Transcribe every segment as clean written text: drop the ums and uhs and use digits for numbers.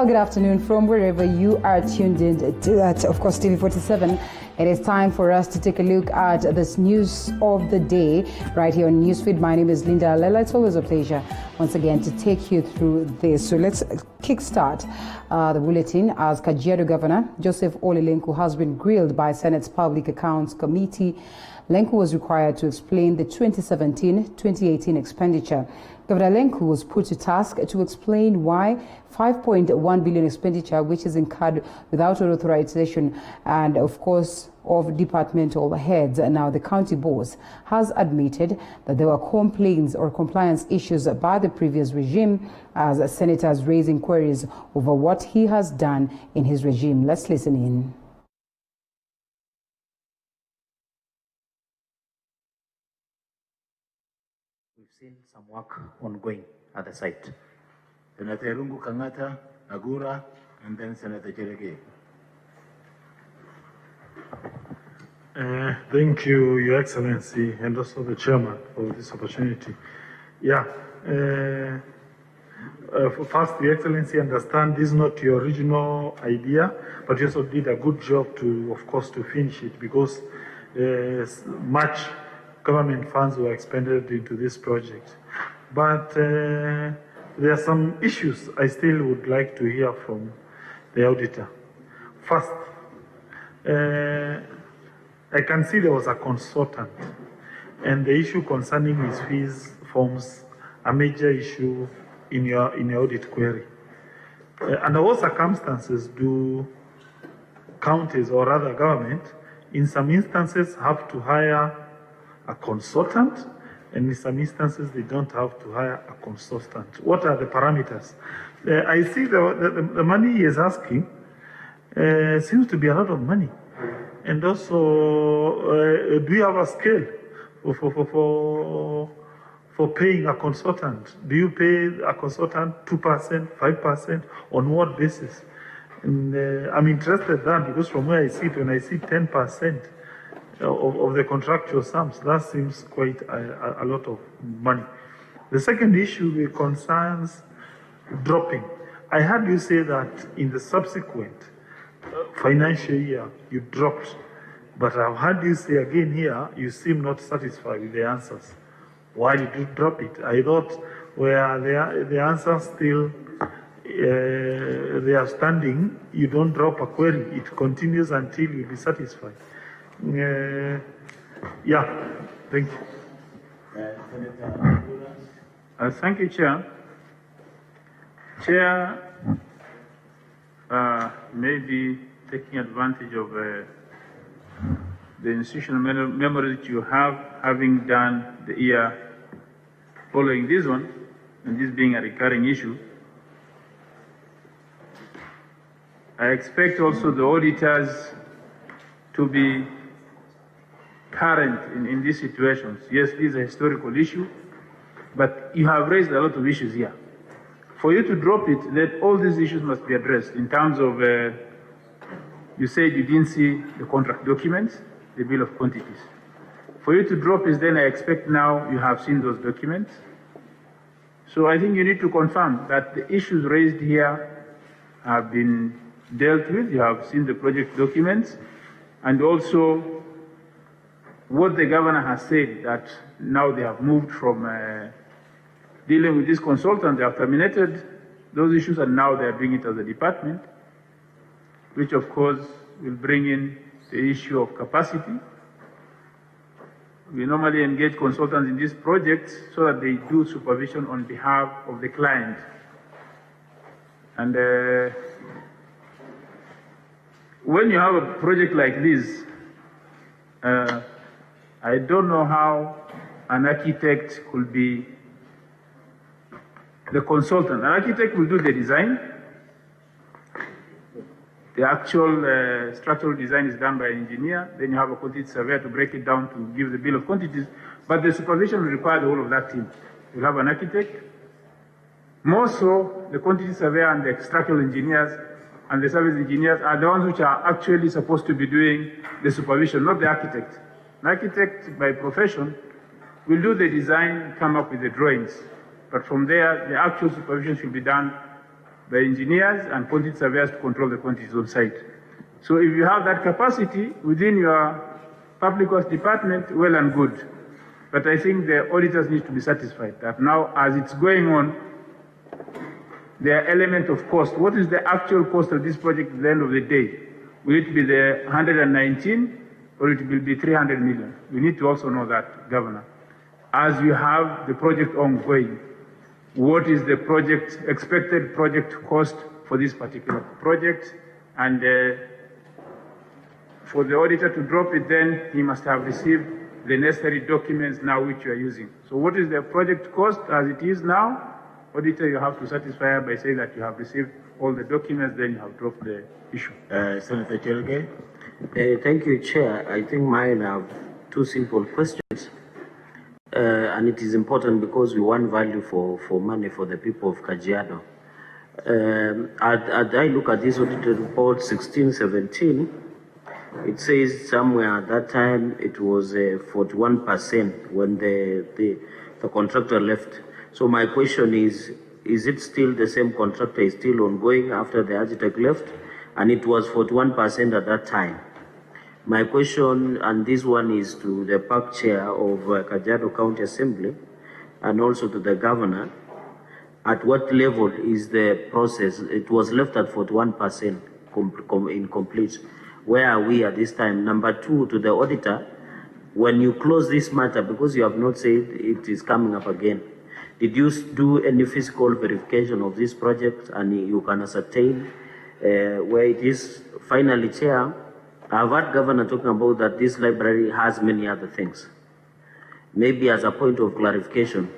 Well, good afternoon from wherever you are tuned in to that, of course, TV47. It is time for us to take a look at this news of the day right here on Newsfeed. My name is Linda Alela. It's always a pleasure once again to take you through this. So let's kickstart the bulletin as Kajiado Governor Joseph Ole Lenku has been grilled by Senate's Public Accounts Committee. Lenku was required to explain the 2017-2018 expenditure. Governor Lenku was put to task to explain why 5.1 billion expenditure, which is incurred without authorization and, of course, of departmental heads. Now, the county boss has admitted that there were complaints or compliance issues by the previous regime as senators raise inquiries over what he has done in his regime. Let's listen in. We've seen some work ongoing at the site. Senator Rungu Kangata, Agura, and then Senator Cherege. Thank you, Your Excellency, and also the Chairman for this opportunity. First, Your Excellency, understand this is not your original idea, but you also did a good job to, of course, to finish it because much government funds were expended into this project. But there are some issues I still would like to hear from the auditor. First, I can see there was a consultant, and the issue concerning his fees forms a major issue in your audit query. Under what circumstances do counties or rather government, in some instances, have to hire a consultant, and in some instances they don't have to hire a consultant? What are the parameters? I see the money he is asking seems to be a lot of money. And also, do you have a scale for paying a consultant? Do you pay a consultant 2%, 5%? On what basis? And I'm interested in that because from where I sit, when I see 10% of the contractual sums, that seems quite a lot of money. The second issue concerns dropping. I heard you say that in the subsequent financial year you dropped, but I've heard you say again here you seem not satisfied with the answers. Why did you drop it? I thought where the answers still they are standing, you don't drop a query, it continues until you be satisfied. Thank you. Thank you, Chair. Chair may be taking advantage of the institutional memory that you have, having done the year following this one, and this being a recurring issue. I expect also the auditors to be current in these situations. Yes, this is a historical issue, but you have raised a lot of issues here. For you to drop it, then all these issues must be addressed in terms of, you said you didn't see the contract documents, the bill of quantities. For you to drop it, then I expect now you have seen those documents. So I think you need to confirm that the issues raised here have been dealt with. You have seen the project documents, and also what the governor has said, that now they have moved from dealing with this consultant, they have terminated those issues, and now they are doing it as a department, which of course will bring in the issue of capacity. We normally engage consultants in these projects so that they do supervision on behalf of the client. And when you have a project like this, I don't know how an architect could be the consultant. An architect will do the design. The actual structural design is done by an engineer. Then you have a quantity surveyor to break it down to give the bill of quantities. But the supervision will require the whole of that team. You'll have an architect. More so, the quantity surveyor and the structural engineers and the service engineers are the ones which are actually supposed to be doing the supervision, not the architect. An architect by profession will do the design, come up with the drawings. But from there, the actual supervision should be done by engineers and quantity surveyors to control the quantities on site. So if you have that capacity within your public works department, well and good. But I think the auditors need to be satisfied that now, as it's going on, there are elements of cost. What is the actual cost of this project at the end of the day? Will it be the 119 or it will be 300 million? We need to also know that, Governor. As you have the project ongoing, what is the expected project cost for this particular project? And for the auditor to drop it, then he must have received the necessary documents now which you are using. So what is the project cost as it is now? Auditor, you have to satisfy by saying that you have received all the documents, then you have dropped the issue. Senator Cherogey? Thank you, Chair. I think mine have two simple questions. And it is important because we want value for money for the people of Kajiado. I look at this audited report 16-17, it says somewhere at that time it was 41% when the contractor left. So my question is it still the same contractor is still ongoing after the architect left? And it was 41% at that time. My question, and this one is to the park chair of Kajiado County Assembly and also to the governor, at what level is the process? It was left at 41% incomplete. Where are we at this time? Number two, to the auditor, when you close this matter, because you have not said it is coming up again, did you do any physical verification of this project and you can ascertain where it is? Finally, Chair, I've heard Governor talking about that this library has many other things. Maybe as a point of clarification,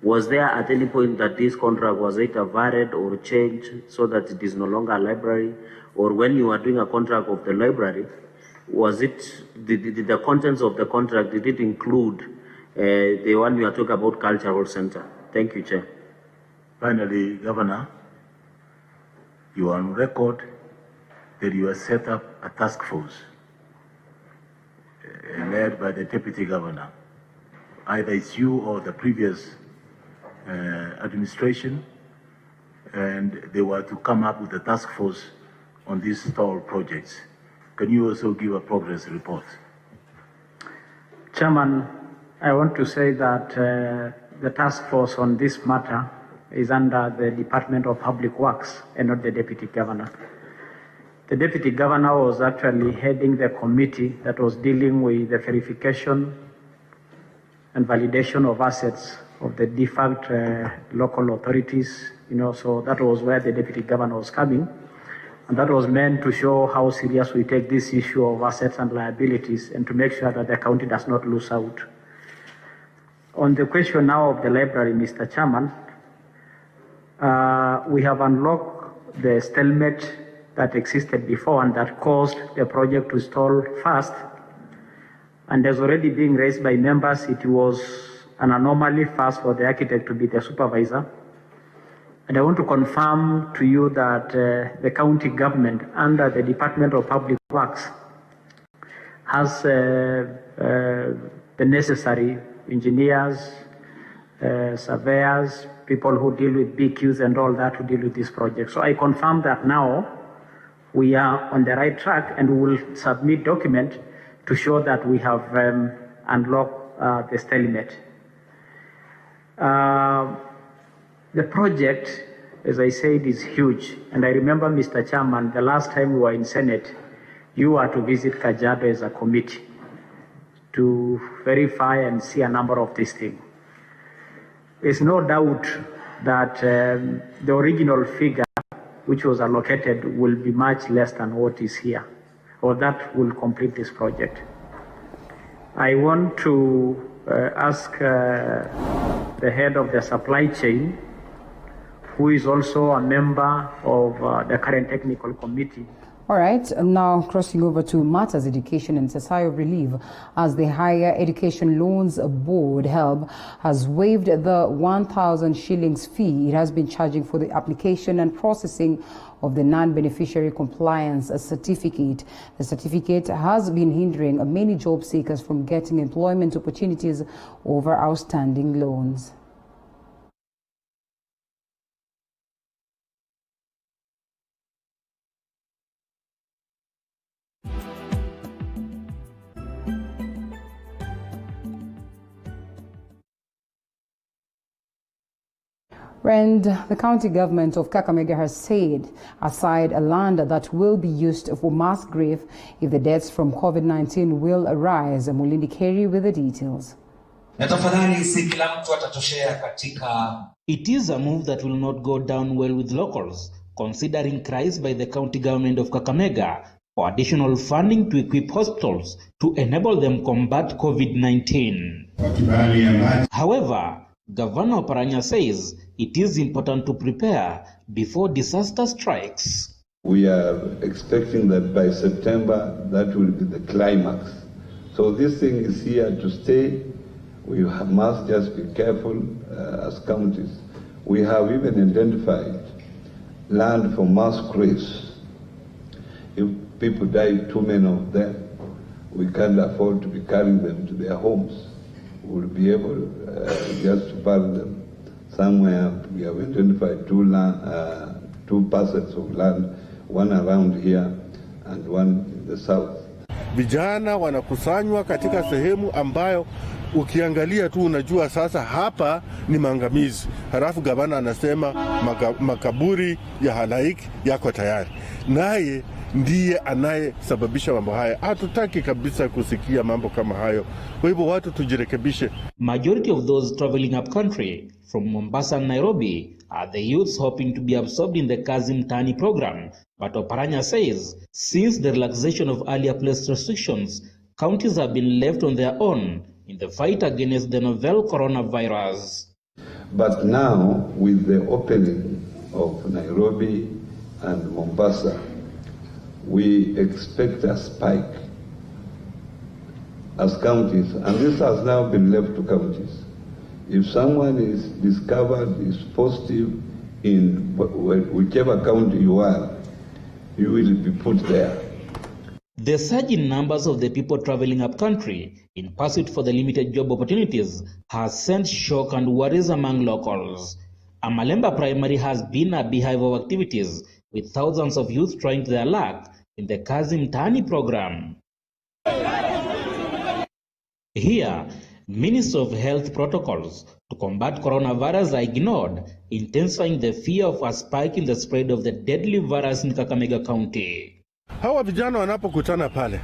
was there at any point that this contract was either varied or changed so that it is no longer a library? Or when you are doing a contract of the library, was it, did the contents of the contract, did it include the one you are talking about, cultural center? Thank you, Chair. Finally, Governor, you are on record that you have set up a task force led by the Deputy Governor. Either it's you or the previous administration, and they were to come up with a task force on these stall projects. Can you also give a progress report? Chairman, I want to say that the task force on this matter is under the Department of Public Works and not the Deputy Governor. The Deputy Governor was actually heading the committee that was dealing with the verification and validation of assets of the defunct local authorities, so that was where the Deputy Governor was coming. And that was meant to show how serious we take this issue of assets and liabilities and to make sure that the county does not lose out. On the question now of the library, Mr. Chairman, we have unlocked the stalemate that existed before and that caused the project to stall fast. And as already being raised by members, it was an anomaly first for the architect to be the supervisor. And I want to confirm to you that the county government under the Department of Public Works has the necessary engineers, surveyors, people who deal with BQs and all that who deal with this project. So I confirm that now we are on the right track and we will submit document to show that we have unlocked the stalemate. The project, as I said, is huge. And I remember, Mr. Chairman, the last time we were in Senate, you were to visit Kajiado as a committee to verify and see a number of these things. There's no doubt that the original figure which was allocated will be much less than what is here, or that will complete this project. I want to ask the head of the supply chain, who is also a member of the current technical committee. All right, now crossing over to matters education and a sigh of relief as the Higher Education Loans Board, HELB, has waived the 1,000 shillings fee it has been charging for the application and processing of the non-beneficiary compliance certificate. The certificate has been hindering many job seekers from getting employment opportunities over outstanding loans. And the county government of Kakamega has set aside a land that will be used for mass grave if the deaths from COVID-19 will arise. Mulindi Kerry with the details. It is a move that will not go down well with locals, considering cries by the county government of Kakamega for additional funding to equip hospitals to enable them combat COVID-19. However, Governor Oparanya says it is important to prepare before disaster strikes. We are expecting that by September, that will be the climax. So this thing is here to stay. We must just be careful as counties. We have even identified land for mass graves. If people die, too many of them, we can't afford to be carrying them to their homes. We'll be able just to bury them somewhere. We have identified two parcels of land, one around here and one in the south. Vijana wanakusanywa katika sehemu ambayo ukiangalia tu unajua sasa hapa ni maangamizi. Halafu gavana anasema makaburi ya halaiki yako tayari. Naye ndiye anayesababisha mambo haya. Hatutaki kabisa kusikia mambo kama hayo. Kwa hivyo watu tujirekebishe. Majority of those traveling up country from Mombasa and Nairobi are the youths hoping to be absorbed in the Kazi Mtaani program. But Oparanya says since the relaxation of earlier place restrictions, counties have been left on their own in the fight against the novel coronavirus. But now, with the opening of Nairobi and Mombasa, we expect a spike as counties, and this has now been left to counties. If someone is discovered is positive in whichever county you are, you will be put there. The surge in numbers of the people traveling up country in pursuit for the limited job opportunities has sent shock and worries among locals. Amalemba Primary has been a beehive of activities, with thousands of youth trying their luck in the Kazi Mtaani program. Here, Ministry of Health protocols to combat coronavirus are ignored, intensifying the fear of a spike in the spread of the deadly virus in Kakamega County. Hawa vijana wanapokutana pale,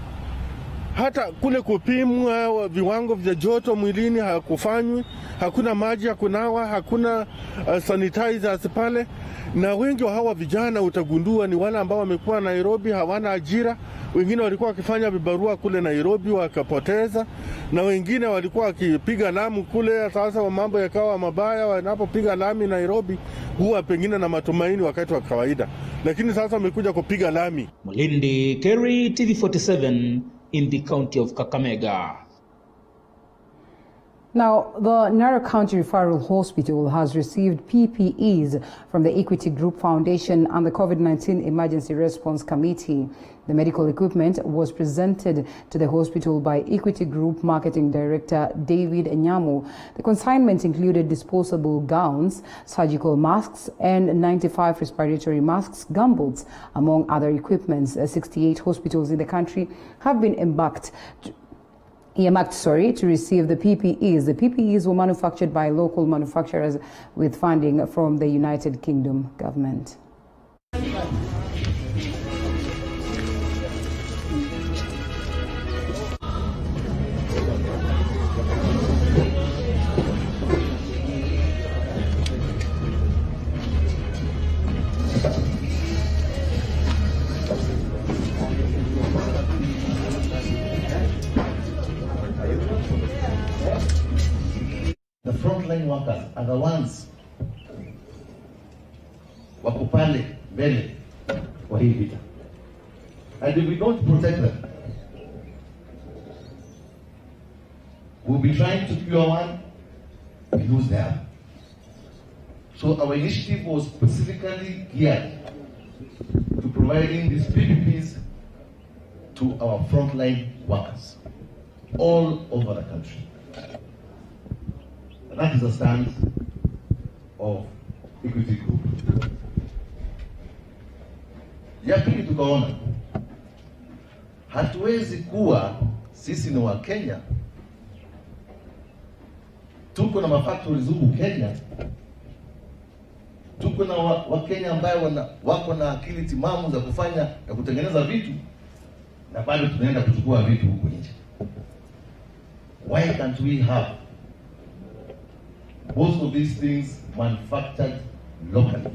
hata kule kupimwa viwango vya joto mwilini hakufanywi, hakuna maji ya kunawa, hakuna sanitizers pale, na wengi wa hawa vijana utagundua ni wale ambao wamekuwa Nairobi, hawana ajira. Wengine walikuwa wakifanya vibarua kule Nairobi wakapoteza, na wengine walikuwa wakipiga lamu kule. Sasa mambo yakawa mabaya, wanapopiga lami Nairobi huwa pengine na matumaini wakati wa kawaida, lakini sasa wamekuja kupiga lami. Mulindi Kerry, TV47 in the county of Kakamega. Now, the Narok County Referral Hospital has received PPEs from the Equity Group Foundation and the COVID-19 Emergency Response Committee. The medical equipment was presented to the hospital by Equity Group Marketing Director David Nyamu. The consignment included disposable gowns, surgical masks, and 95 respiratory masks, gumboots, among other equipments. 68 hospitals in the country have been earmarked to receive the PPEs. The PPEs were manufactured by local manufacturers with funding from the United Kingdom government. The frontline workers are the ones wako pale mbele kwa hii vita. And if we don't protect them, we'll be trying to cure one, we lose the other. So our initiative was specifically geared to providing these PPPs to our frontline workers all over the country. That is the stance of Equity Group. Ya pili tukaona hatuwezi kuwa sisi ni wa Kenya, tuko na mafactories huku Kenya, tuko na Wakenya ambayo wako na akili timamu za kufanya na kutengeneza vitu, na bado tunaenda kuchukua vitu huko nje. Why can't we have most of these things manufactured locally?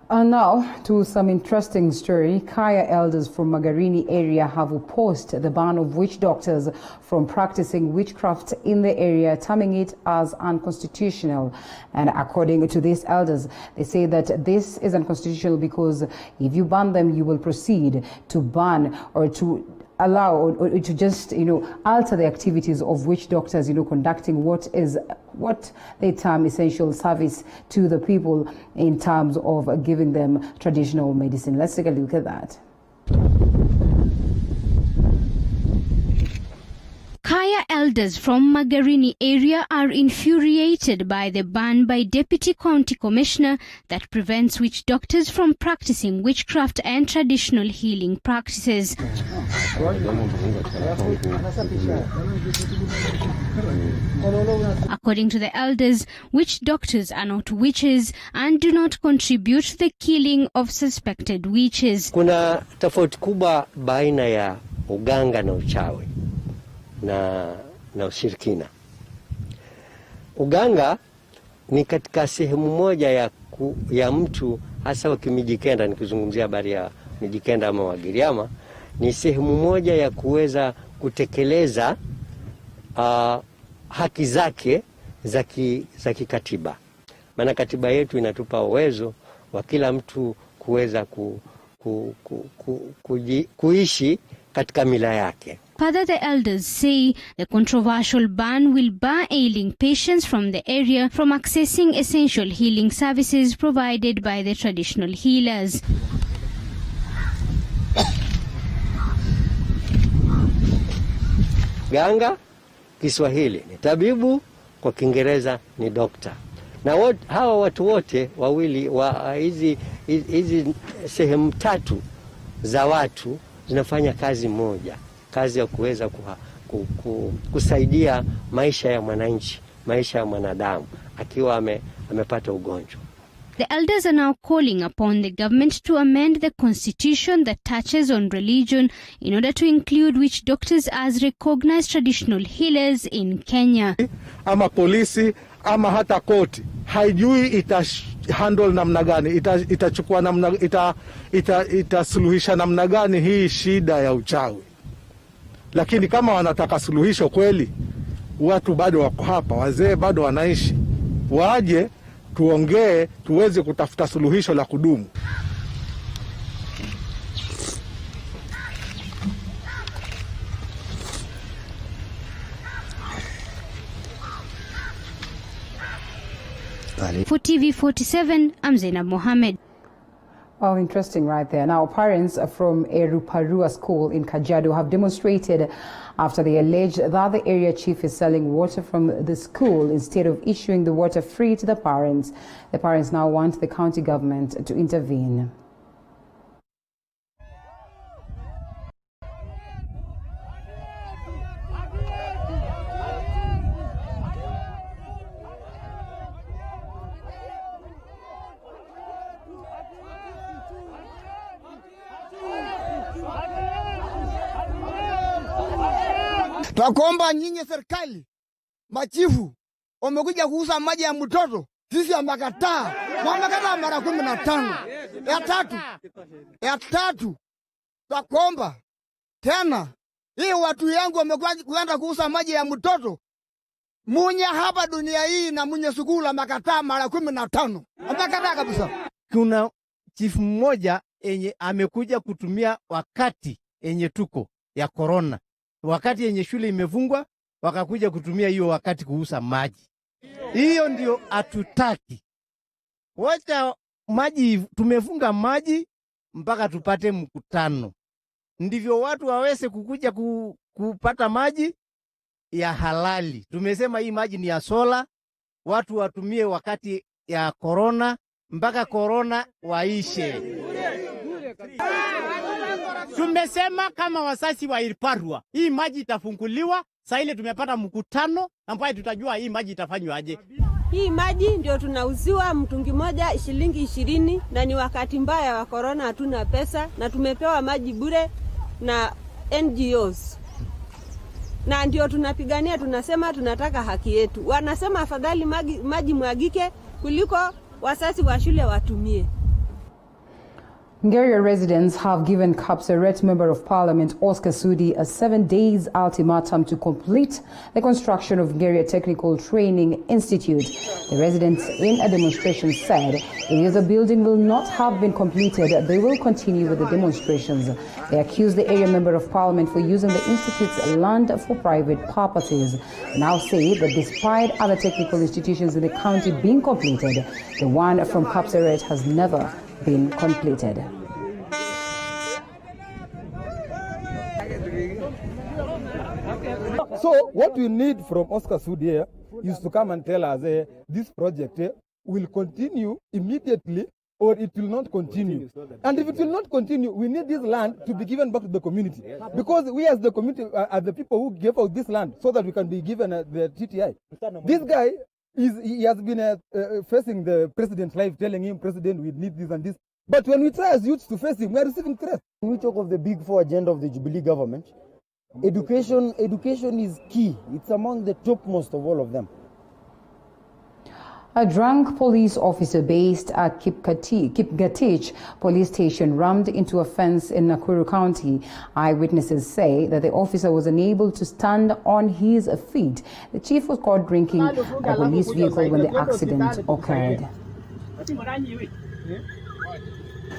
And now to some interesting story. Kaya elders from Magarini area have opposed the ban of witch doctors from practicing witchcraft in the area, terming it as unconstitutional. And according to these elders, they say that this is unconstitutional because if you ban them, you will proceed to ban or to allow or to just, alter the activities of witch doctors, conducting what they term essential service to the people in terms of giving them traditional medicine. Let's take a look at that. Kaya elders from Magarini area are infuriated by the ban by Deputy County Commissioner that prevents witch doctors from practicing witchcraft and traditional healing practices. According to the elders, witch doctors are not witches and do not contribute to the killing of suspected witches. Kuna tofauti kubwa baina ya uganga na uchawi na ushirikina. Uganga ni katika sehemu moja ya mtu, hasa wa Kimijikenda, nikizungumzia habari ya Mijikenda ama Wagiriama, ni sehemu moja ya kuweza kutekeleza haki zake za kikatiba. Maana katiba yetu inatupa uwezo wa kila mtu kuweza kuishi katika mila yake. Further, the elders say the controversial ban will bar ailing patients from the area from accessing essential healing services provided by the traditional healers. Ganga Kiswahili ni tabibu, kwa Kiingereza ni doctor. Na hawa watu wote wawili hizi sehemu tatu za watu zinafanya kazi moja, kazi ya kuweza kusaidia maisha ya mwananchi, maisha ya mwanadamu akiwa amepata ugonjwa. The elders are now calling upon the government to amend the constitution that touches on religion in order to include witch doctors as recognized traditional healers in Kenya. Ama polisi ama hata koti haijui handle namna gani, itachukua namna, itasuluhisha namna gani hii shida ya uchawi. Lakini kama wanataka suluhisho kweli, watu bado wako hapa, wazee bado wanaishi, waje tuongee, tuweze kutafuta suluhisho la kudumu. For TV47, I'm Zainab Mohammed. Oh, interesting right there. Now, parents from Eruparua School in Kajiado have demonstrated after they allege that the area chief is selling water from the school instead of issuing the water free to the parents. The parents now want the county government to intervene. Twakomba nyinyi serikali, machifu, wamekuja kuuza maji ya mtoto. Sisi wamekataa mara 15. Ya tatu, twakomba tena, hii watu yangu wamekuja kuenda kuuza maji ya mtoto. Munya hapa dunia hii na munye sukula makataa mara 15. Wamekataa kabisa. Kuna chifu mmoja enye amekuja kutumia wakati enye tuko ya corona. Wakati yenye shule imefungwa, wakakuja kutumia hiyo wakati kuuza maji. Hiyo ndio hatutaki. Wacha maji, tumefunga maji mpaka tupate mkutano. Ndivyo watu waweze kukuja kupata maji ya halali. Tumesema hii maji ni ya sola, watu watumie wakati ya corona mpaka corona waishe. Tumesema kama wasasi wa Ilparwa, hii maji itafunguliwa. Sasa ile tumepata mkutano ambaye tutajua hii maji itafanywa aje. Hii maji ndio tunauziwa mtungi moja shilingi 20, na ni wakati mbaya wa corona, hatuna pesa na tumepewa maji bure na NGOs. Na ndio tunapigania, tunasema tunataka haki yetu. Wanasema afadhali maji mwagike kuliko wasasi wa shule watumie. Ngaria residents have given Kapseret Member of Parliament Oscar Sudi a 7 days ultimatum to complete the construction of Ngaria Technical Training Institute. The residents in a demonstration said if the building will not have been completed, they will continue with the demonstrations. They accused the area Member of Parliament for using the institute's land for private purposes. Now say that despite other technical institutions in the county being completed, the one from Kapseret has never been completed. So what we need from Oscar Sudi is to come and tell us this project will continue immediately or it will not continue. And if it will not continue, we need this land to be given back to the community. Because we as the community are the people who gave out this land so that we can be given the TTI. This guy, he has been facing the president live, telling him, President, we need this and this. But when we try as youths to face him, we are receiving threats. When we talk of the big four agenda of the Jubilee government, education is key. It's among the topmost of all of them. A drunk police officer based at Kipgatich police station rammed into a fence in Nakuru County. Eyewitnesses say that the officer was unable to stand on his feet. The chief was caught drinking a police vehicle when the accident occurred.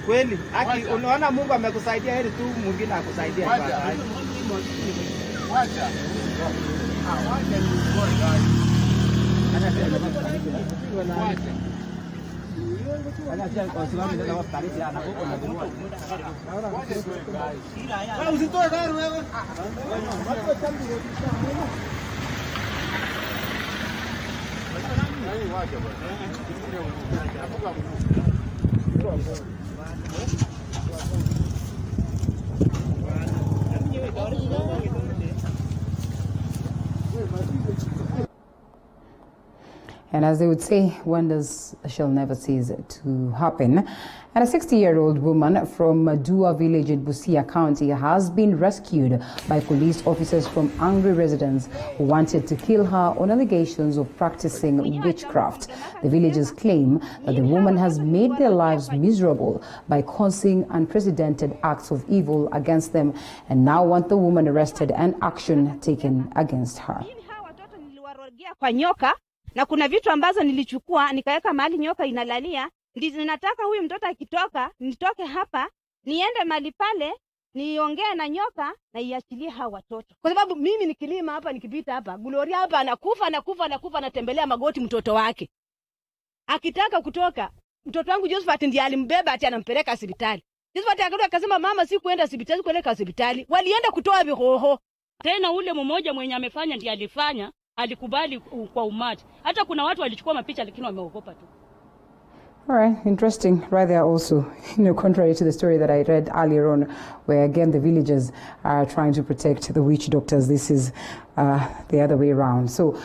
Kweli, haki unaona Mungu amekusaidia, heri tu mwingine akusaidia. Wacha. And as they would say, wonders shall never cease to happen. And a 60-year-old woman from Madua village in Busia County has been rescued by police officers from angry residents who wanted to kill her on allegations of practicing witchcraft. The villagers claim that the woman has made their lives miserable by causing unprecedented acts of evil against them and now want the woman arrested and action taken against her. Na kuna vitu ambazo nilichukua nikaweka mahali nyoka inalalia, ndizo ninataka huyu mtoto akitoka nitoke hapa niende mahali pale niongee na nyoka na iachilie hawa watoto. Kwa sababu mimi nikilima hapa nikipita hapa, Gloria hapa anakufa anatembelea magoti mtoto wake. Akitaka kutoka, mtoto wangu Josephat ndiye alimbeba ati anampeleka hospitali. Josephat akasema mama si kuenda hospitali, kueleka hospitali. Walienda kutoa vihoho. Tena ule mmoja mwenye amefanya ndiye alifanya. Alikubali kwa umati. Hata kuna watu walichukua mapicha lakini wameogopa tu. All right, interesting right there also, contrary to the story that I read earlier on, where again the villagers are trying to protect the witch doctors. This is the other way around. So